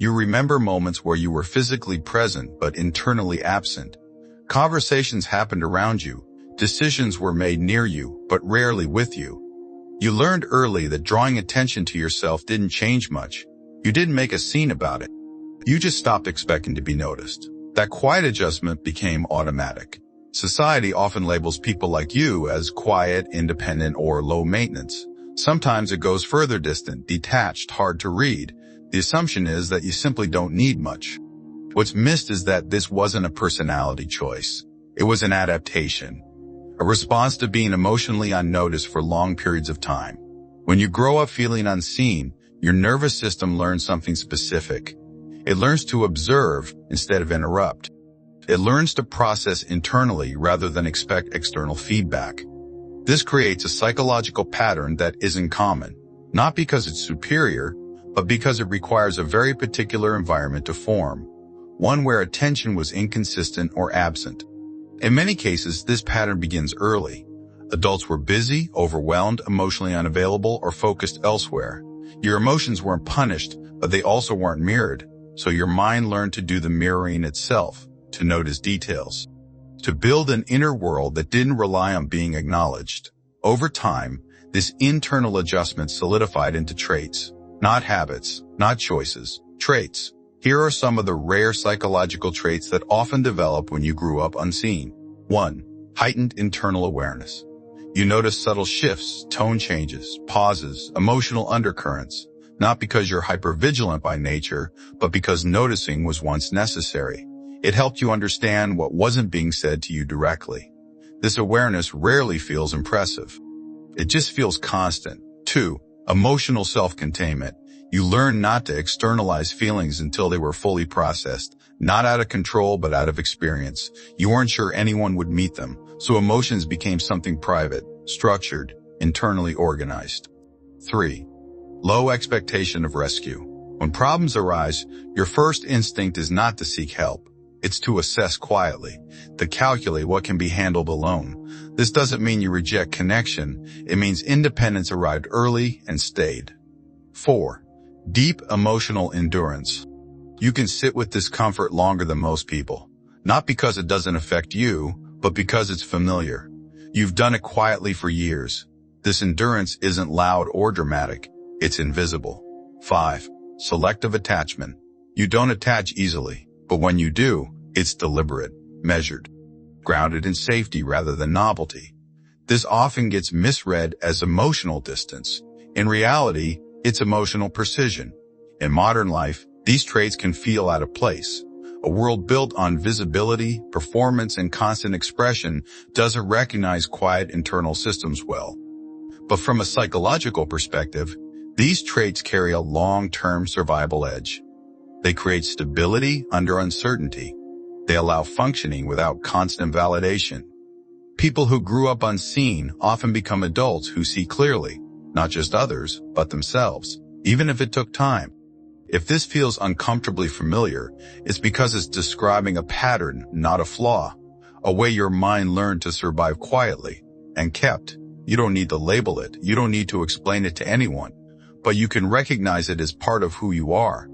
You remember moments where you were physically present but internally absent. Conversations happened around you. Decisions were made near you, but rarely with you. You learned early that drawing attention to yourself didn't change much. You didn't make a scene about it. You just stopped expecting to be noticed. That quiet adjustment became automatic. Society often labels people like you as quiet, independent, or low maintenance. Sometimes it goes further distant, detached, hard to read. The assumption is that you simply don't need much. What's missed is that this wasn't a personality choice. It was an adaptation, a response to being emotionally unnoticed for long periods of time. When you grow up feeling unseen, your nervous system learns something specific. It learns to observe instead of interrupt. It learns to process internally rather than expect external feedback. This creates a psychological pattern that isn't common, not because it's superior, but because it requires a very particular environment to form, one where attention was inconsistent or absent. In many cases, this pattern begins early. Adults were busy, overwhelmed, emotionally unavailable, or focused elsewhere. Your emotions weren't punished, but they also weren't mirrored, so your mind learned to do the mirroring itself, to notice details, to build an inner world that didn't rely on being acknowledged. Over time, this internal adjustment solidified into traits, not habits, not choices, traits. Here are some of the rare psychological traits that often develop when you grew up unseen. 1. Heightened internal awareness. You notice subtle shifts, tone changes, pauses, emotional undercurrents, not because you're hypervigilant by nature, but because noticing was once necessary. It helped you understand what wasn't being said to you directly. This awareness rarely feels impressive. It just feels constant. 2. Emotional self-containment. You learn not to externalize feelings until they were fully processed, not out of control but out of experience. You weren't sure anyone would meet them, so emotions became something private, structured, internally organized. 3. Low expectation of rescue. When problems arise, your first instinct is not to seek help. It's to assess quietly, to calculate what can be handled alone. This doesn't mean you reject connection. It means independence arrived early and stayed. 4. Deep emotional endurance. You can sit with discomfort longer than most people, not because it doesn't affect you, but because it's familiar. You've done it quietly for years. This endurance isn't loud or dramatic. It's invisible. 5. Selective attachment. You don't attach easily, but when you do, it's deliberate, measured, grounded in safety rather than novelty. This often gets misread as emotional distance. In reality, it's emotional precision. In modern life, these traits can feel out of place. A world built on visibility, performance, and constant expression doesn't recognize quiet internal systems well. But from a psychological perspective, these traits carry a long-term survival edge. They create stability under uncertainty. They allow functioning without constant validation. People who grew up unseen often become adults who see clearly, not just others, but themselves, even if it took time. If this feels uncomfortably familiar, it's because it's describing a pattern, not a flaw, a way your mind learned to survive quietly and kept. You don't need to label it. You don't need to explain it to anyone, but you can recognize it as part of who you are.